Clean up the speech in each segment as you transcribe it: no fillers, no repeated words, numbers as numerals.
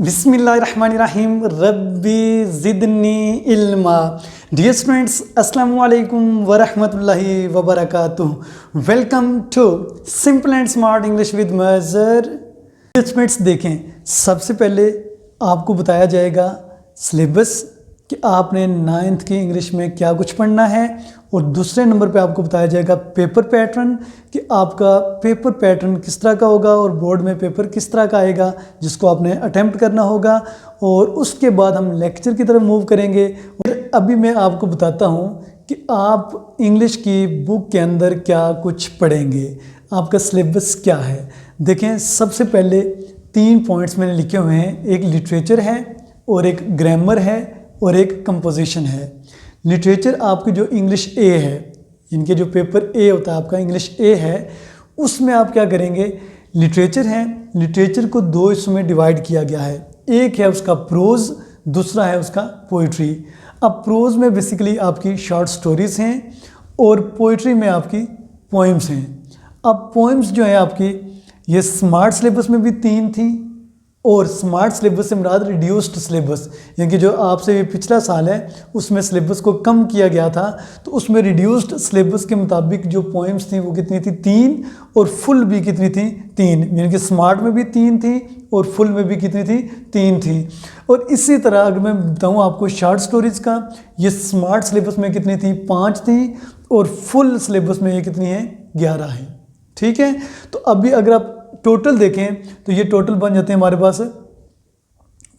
बिस्मिल्लाहिर्रहमानिर्रहीम रब्बी ज़िदनी इल्मा। Dear students, अस्सलाम वालेकुम वरहमतुल्लाहि वबरकातुहू। Welcome to simple and smart English with Mazhar. Dear students, देखें, सबसे पहले आपको बताया जाएगा सिलेबस कि आपने 9th की इंग्लिश में क्या कुछ पढ़ना है, और दूसरे नंबर पे आपको बताया जाएगा पेपर पैटर्न कि आपका पेपर पैटर्न किस तरह का होगा और बोर्ड में पेपर किस तरह का आएगा जिसको आपने अटेम्प्ट करना होगा। और उसके बाद हम लेक्चर की तरफ मूव करेंगे। और अभी मैं आपको बताता हूँ कि आप इंग्लिश की बुक के अंदर क्या कुछ पढ़ेंगे, आपका सिलेबस क्या है। देखें, सबसे पहले 3 पॉइंट्स मैंने लिखे हुए हैं। एक लिटरेचर है और एक ग्रामर है और एक कंपोजिशन है। लिटरेचर आपकी जो इंग्लिश ए है, इनके जो पेपर ए होता है आपका इंग्लिश ए है, उसमें आप क्या करेंगे, लिटरेचर है, लिटरेचर को 2 हिस्सों में डिवाइड किया गया है। एक है उसका प्रोज, दूसरा है उसका पोइट्री। अब प्रोज में बेसिकली आपकी शॉर्ट स्टोरीज हैं और पोइट्री में आपकी पोइम्स हैं। अब पोइम्स जो है आपकी, ये स्मार्ट सिलेबस में भी 3 थी, और स्मार्ट सिलेबस से मुराद रिड्यूस्ड सिलेबस, यानी कि जो आपसे ये पिछला साल है उसमें सिलेबस को कम किया गया था, तो उसमें रिड्यूस्ड सिलेबस के मुताबिक जो पोइम्स थी वो कितनी थी, 3, और फुल भी कितनी थी, 3। यानी कि स्मार्ट में भी 3 थी और फुल में भी कितनी थी, 3 थी। और इसी तरह अगर मैं बताऊँ आपको शॉर्ट स्टोरीज का, ये स्मार्ट सिलेबस में कितनी थी, 5 थी, और फुल सिलेबस में ये कितनी है, 11 है। ठीक है, तो अभी अगर आप टोटल देखें तो ये टोटल बन जाते हैं हमारे पास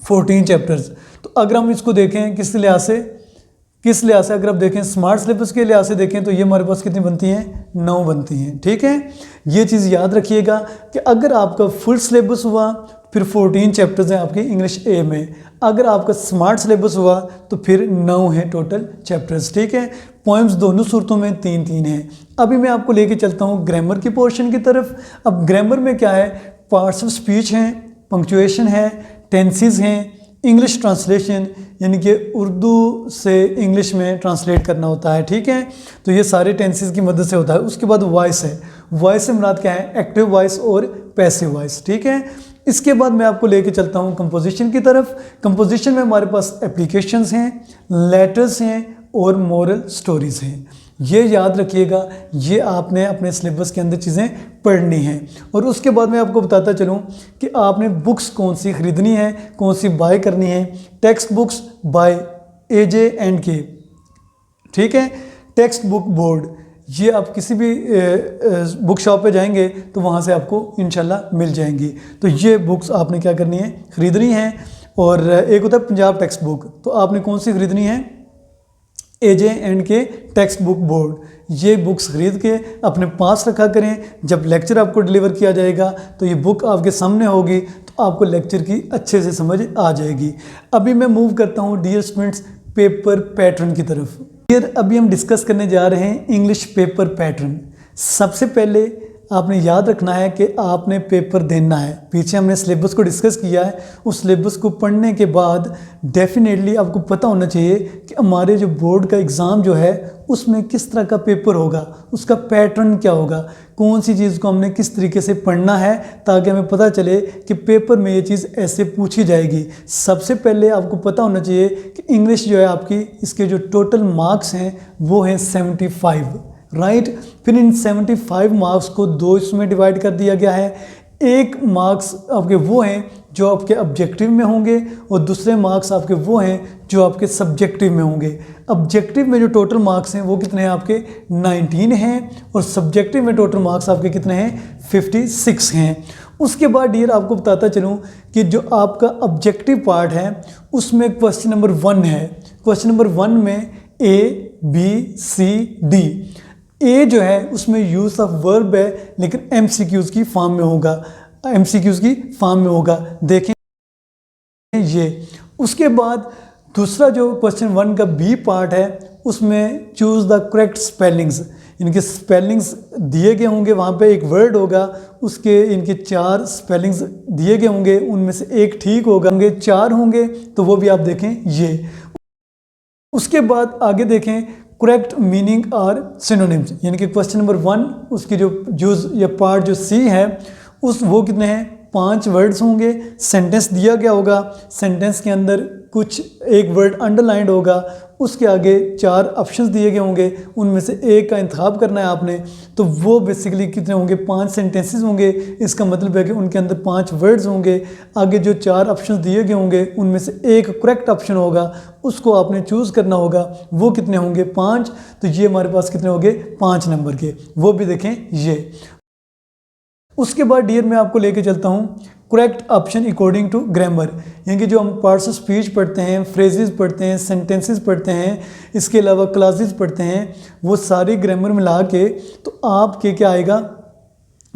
14 चैप्टर्स। तो अगर हम इसको देखें किस लिहाज से अगर आप देखें स्मार्ट सिलेबस के लिहाज से देखें तो ये हमारे पास कितनी बनती हैं, 9 बनती हैं। ठीक है, ये चीज़ याद रखिएगा कि अगर आपका फुल सिलेबस हुआ फिर 14 चैप्टर्स हैं आपके इंग्लिश ए में, अगर आपका स्मार्ट सिलेबस हुआ तो फिर 9 है टोटल चैप्टर्स। ठीक है, पॉइंट्स दोनों सूरतों में 3-3 हैं। अभी मैं आपको लेके चलता हूँ ग्रामर की पोर्शन की तरफ। अब ग्रामर में क्या है, पार्ट्स ऑफ स्पीच हैं, पंक्चुएशन है, टेंसेस हैं, इंग्लिश ट्रांसलेशन, यानी कि उर्दू से इंग्लिश में ट्रांसलेट करना होता है। ठीक है, तो ये सारे टेंसेस की मदद से होता है। उसके बाद वॉइस है, वॉइस से मुराद क्या है, एक्टिव वॉइस और पैसिव वॉइस। ठीक है, इसके बाद मैं आपको लेके चलता हूँ कंपोजिशन की तरफ। कंपोजिशन में हमारे पास एप्लीकेशंस हैं, लेटर्स हैं और मोरल स्टोरीज हैं। ये याद रखिएगा, ये आपने अपने सिलेबस के अंदर चीज़ें पढ़नी हैं। और उसके बाद मैं आपको बताता चलूँ कि आपने बुक्स कौन सी ख़रीदनी है, कौन सी बाय करनी है। Text books by AJ&K। ठीक है, टेक्स्ट बुक बोर्ड, ये आप किसी भी बुक शॉप पे जाएंगे तो वहाँ से आपको इंशाल्लाह मिल जाएंगी। तो ये बुक्स आपने क्या करनी है, ख़रीदनी है। और एक होता है पंजाब टेक्स्ट बुक, तो आपने कौन सी ख़रीदनी है, AJ&K टेक्स्ट बुक बोर्ड। ये बुक्स ख़रीद के अपने पास रखा करें। जब लेक्चर आपको डिलीवर किया जाएगा तो ये बुक आपके सामने होगी, तो आपको लेक्चर की अच्छे से समझ आ जाएगी। अभी मैं मूव करता हूँ डियर स्टूडेंट्स पेपर पैटर्न की तरफ। अभी हम डिस्कस करने जा रहे हैं इंग्लिश पेपर पैटर्न। सबसे पहले आपने याद रखना है कि आपने पेपर देना है। पीछे हमने सिलेबस को डिस्कस किया है, उस सिलेबस को पढ़ने के बाद डेफिनेटली आपको पता होना चाहिए कि हमारे जो बोर्ड का एग्ज़ाम जो है उसमें किस तरह का पेपर होगा, उसका पैटर्न क्या होगा, कौन सी चीज़ को हमने किस तरीके से पढ़ना है, ताकि हमें पता चले कि पेपर में ये चीज़ ऐसे पूछी जाएगी। सबसे पहले आपको पता होना चाहिए कि इंग्लिश जो है आपकी, इसके जो टोटल मार्क्स हैं वो हैं 75, राइट। फिर इन 75 मार्क्स को 2 हिस्सों में डिवाइड कर दिया गया है। एक मार्क्स आपके वो हैं जो आपके ऑब्जेक्टिव में होंगे और दूसरे मार्क्स आपके वो हैं जो आपके सब्जेक्टिव में होंगे। ऑब्जेक्टिव में जो टोटल मार्क्स हैं वो कितने हैं आपके, 19 हैं, और सब्जेक्टिव में टोटल मार्क्स आपके कितने हैं, 56 हैं। उसके बाद डियर आपको बताता चलूँ कि जो आपका ऑब्जेक्टिव पार्ट है उसमें क्वेश्चन नंबर 1 है। क्वेश्चन नंबर 1 में ABCD, ए जो है उसमें यूज़ ऑफ वर्ब है लेकिन MCQs की फॉर्म में होगा, MCQs की फॉर्म में होगा, देखें ये। उसके बाद दूसरा जो क्वेश्चन 1 का B पार्ट है उसमें चूज़ द करेक्ट स्पेलिंग्स, इनके स्पेलिंग्स दिए गए होंगे, वहाँ पे एक वर्ड होगा, उसके इनके 4 स्पेलिंग्स दिए गए होंगे, उनमें से एक ठीक होगा, 4 होंगे, तो वो भी आप देखें ये। उसके बाद आगे देखें करेक्ट मीनिंग और सिनोनिम्स, यानी कि क्वेश्चन नंबर 1 उसकी जो यूज़ या पार्ट जो C है उस वो कितने हैं, 5 वर्ड्स होंगे, सेंटेंस दिया गया होगा, सेंटेंस के अंदर कुछ एक वर्ड अंडरलाइंड होगा, उसके आगे 4 ऑप्शंस दिए गए होंगे, उनमें से एक का इंतखाब करना है आपने। तो वो बेसिकली कितने होंगे, 5 सेंटेंसेस होंगे। इसका मतलब है कि उनके अंदर 5 वर्ड्स होंगे, आगे जो 4 ऑप्शंस दिए गए होंगे उनमें से एक करेक्ट ऑप्शन होगा, उसको आपने चूज़ करना होगा। वो कितने होंगे, 5। तो ये हमारे पास कितने होंगे, 5 नंबर के। वो भी देखें ये। उसके बाद डियर मैं आपको लेके चलता हूँ correct option according to grammar, यानी कि जो हम पार्ट्स ऑफ स्पीच पढ़ते हैं, फ्रेजेस पढ़ते हैं, सेंटेंसेस पढ़ते हैं, इसके अलावा क्लासेस पढ़ते हैं, वो सारी ग्रामर मिला के तो आपके क्या आएगा,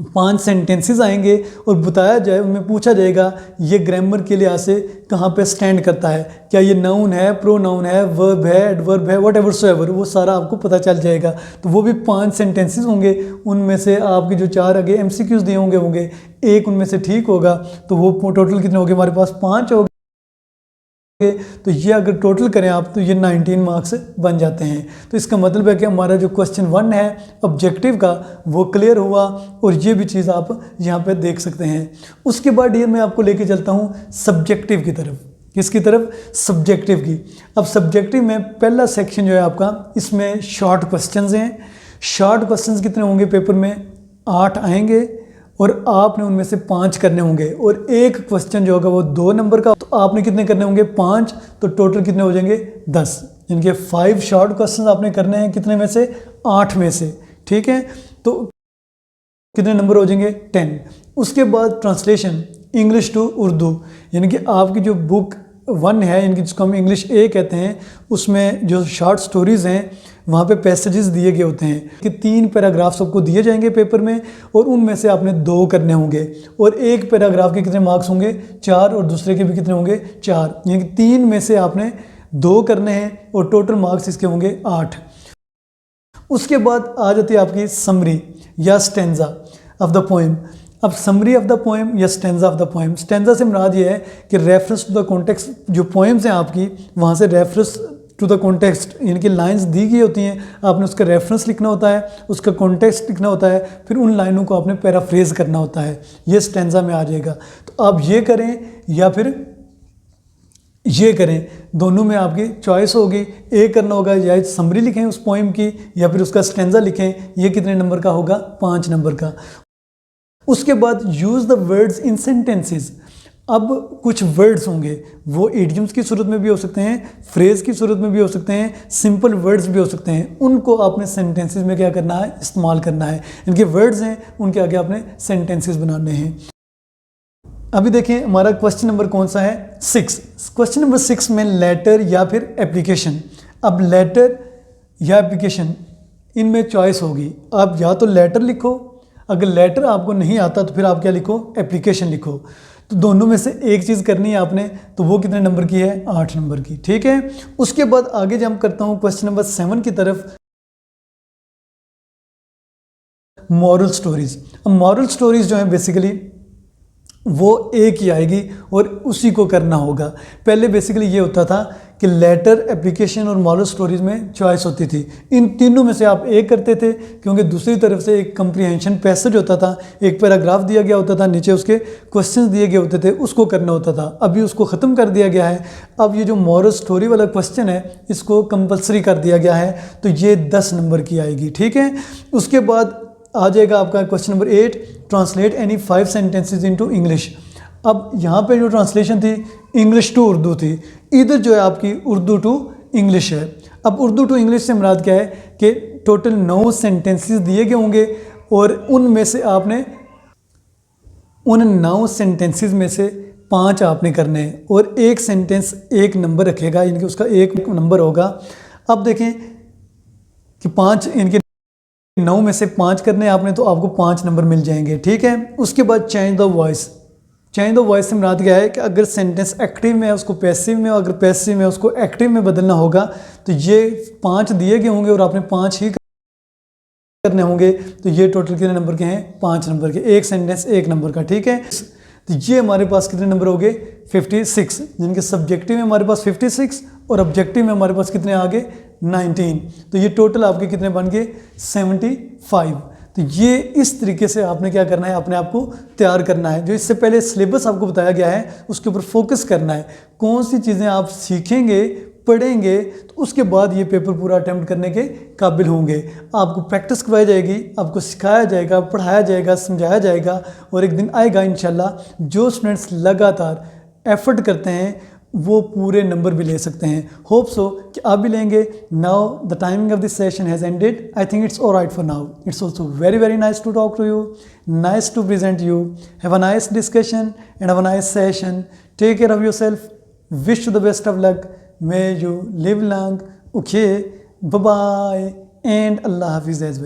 5 सेंटेंसेस आएंगे और बताया जाए, उनमें पूछा जाएगा ये ग्रामर के लिहाज से कहाँ पे स्टैंड करता है, क्या ये नाउन है, प्रोनाउन है, वर्ब है, एडवर्ब है, वट एवर सो एवर, वो सारा आपको पता चल जाएगा। तो वो भी 5 सेंटेंसेस होंगे, उनमें से आपके जो 4 आगे MCQs दिए होंगे एक उनमें से ठीक होगा। तो वो टोटल कितने होंगे हमारे पास, 5 हो गए। तो ये अगर टोटल करें आप तो ये 19 मार्क्स बन जाते हैं। तो इसका मतलब है कि हमारा जो क्वेश्चन 1 है ऑब्जेक्टिव का वो क्लियर हुआ, और ये भी चीज़ आप यहाँ पे देख सकते हैं। उसके बाद ये मैं आपको लेके चलता हूँ सब्जेक्टिव की तरफ। किसकी तरफ, सब्जेक्टिव की। अब सब्जेक्टिव में पहला सेक्शन जो है आपका, इसमें शॉर्ट क्वेश्चंस हैं। शॉर्ट क्वेश्चंस कितने होंगे पेपर में, 8 आएंगे, और आपने उनमें से 5 करने होंगे, और एक क्वेश्चन जो होगा वो 2 नंबर का। तो आपने कितने करने होंगे, 5। तो टोटल कितने हो जाएंगे, 10। यानी कि 5 शॉर्ट क्वेश्चन आपने करने हैं, कितने में से, 8 में से। ठीक है, तो कितने नंबर हो जाएंगे, 10। उसके बाद ट्रांसलेशन इंग्लिश टू उर्दू, यानी कि आपकी जो बुक 1 है, इनकी जिसको हम इंग्लिश A कहते हैं, उसमें जो शॉर्ट स्टोरीज़ हैं वहाँ पे पैसेजेस दिए गए होते हैं कि 3 पैराग्राफ्स आपको दिए जाएंगे पेपर में, और उनमें से आपने 2 करने होंगे, और एक पैराग्राफ के कितने मार्क्स होंगे, 4, और दूसरे के भी कितने होंगे, 4। यानी कि 3 में से आपने 2 करने हैं, और टोटल मार्क्स इसके होंगे 8। उसके बाद आ जाती है आपकी समरी या स्टेंजा ऑफ द पोएम। अब समरी ऑफ द पोएम या stanza of the poem, stanza से मुराद ये है कि रेफरेंस टू द कॉन्टेक्स्ट, जो पोएम्स हैं आपकी वहाँ से रेफरेंस टू द कॉन्टेक्स्ट, यानी कि लाइंस दी गई होती हैं, आपने उसका रेफरेंस लिखना होता है, उसका कॉन्टेक्स्ट लिखना होता है, फिर उन लाइनों को आपने पैराफ्रेज करना होता है। ये स्टेंजा में आ जाएगा। तो आप ये करें या फिर ये करें, दोनों में आपकी चॉइस होगी। एक करना होगा, या समरी लिखें उस पोएम की, या फिर उसका स्टेंजा लिखें। ये कितने नंबर का होगा, 5 नंबर का। उसके बाद use the words in sentences. अब कुछ वर्ड्स होंगे, वो इडियम्स की सूरत में भी हो सकते हैं, फ्रेज की सूरत में भी हो सकते हैं, सिंपल वर्ड्स भी हो सकते हैं। उनको आपने सेंटेंसेस में क्या करना है, इस्तेमाल करना है। इनके वर्ड्स हैं, उनके आगे आपने सेंटेंसेस बनाने हैं। अभी देखें हमारा क्वेश्चन नंबर कौन सा है, 6। क्वेश्चन नंबर 6 में लेटर या फिर एप्लीकेशन। अब लेटर या एप्लीकेशन, इनमें चॉइस होगी। आप या तो लेटर लिखो, अगर लेटर आपको नहीं आता तो फिर आप क्या लिखो, एप्लीकेशन लिखो। तो दोनों में से एक चीज़ करनी है आपने, तो वो कितने नंबर की है, 8 नंबर की। ठीक है, उसके बाद आगे जंप करता हूँ क्वेश्चन नंबर 7 की तरफ, मॉरल स्टोरीज। अब मॉरल स्टोरीज जो है बेसिकली वो एक ही आएगी और उसी को करना होगा। पहले बेसिकली ये होता था कि लेटर, एप्लीकेशन और मॉरल स्टोरीज में चॉइस होती थी। इन तीनों में से आप एक करते थे, क्योंकि दूसरी तरफ से एक कंप्रीहेंशन पैसेज होता था, एक पैराग्राफ दिया गया होता था, नीचे उसके क्वेश्चंस दिए गए होते थे, उसको करना होता था। अभी उसको ख़त्म कर दिया गया है। अब ये जो मॉरल स्टोरी वाला क्वेश्चन है, इसको कंपल्सरी कर दिया गया है, तो ये 10 नंबर की आएगी। ठीक है, उसके बाद आ जाएगा आपका question number 8, translate any 5 sentences into English. अब यहाँ पे जो ट्रांसलेशन थी इंग्लिश टू उर्दू थी, इधर जो है आपकी उर्दू टू इंग्लिश है। अब उर्दू टू इंग्लिश से मुराद क्या है कि टोटल 9 सेंटेंसेस दिए गए होंगे, और उनमें से आपने उन 9 सेंटेंसेस में से 5 आपने करने हैं, और एक सेंटेंस एक नंबर रखेगा, यानी कि उसका एक नंबर होगा। अब देखें कि 5, इनके 9 में से 5 करने आपने, तो आपको 5 नंबर मिल जाएंगे। ठीक है, उसके बाद change the voice. Change the voice से मुराद क्या है कि अगर सेंटेंस एक्टिव में है उसको पैसिव में, अगर पैसिव में उसको एक्टिव में बदलना होगा, तो ये 5 दिए गए होंगे और आपने 5 ही करने होंगे। तो ये टोटल कितने नंबर के हैं, 5 नंबर के। एक सेंटेंस एक नंबर का। ठीक है, तो ये हमारे पास कितने नंबर हो गए, 56, जिनके सब्जेक्टिव में हमारे पास 56 और ऑब्जेक्टिव में हमारे पास कितने आ गए, 19। तो ये टोटल आपके कितने बन गए, 75। तो ये इस तरीके से आपने क्या करना है, अपने आप को तैयार करना है। जो इससे पहले सिलेबस आपको बताया गया है उसके ऊपर फोकस करना है। कौन सी चीज़ें आप सीखेंगे, पढ़ेंगे, तो उसके बाद ये पेपर पूरा अटेम्प्ट करने के काबिल होंगे। आपको प्रैक्टिस करवाई जाएगी, आपको सिखाया जाएगा, पढ़ाया जाएगा, समझाया जाएगा, और एक दिन आएगा इंशाल्लाह जो स्टूडेंट्स लगातार एफर्ट करते हैं वो पूरे नंबर भी ले सकते हैं। होप सो कि आप भी लेंगे। Now the timing of this session has ended. I think it's alright for now. It's also very nice to talk to you, nice to present you. Have a nice discussion and have a nice session. Take care of yourself. Wish you the best of luck. May you live long. Okay, bye bye, and Allah Hafiz as well.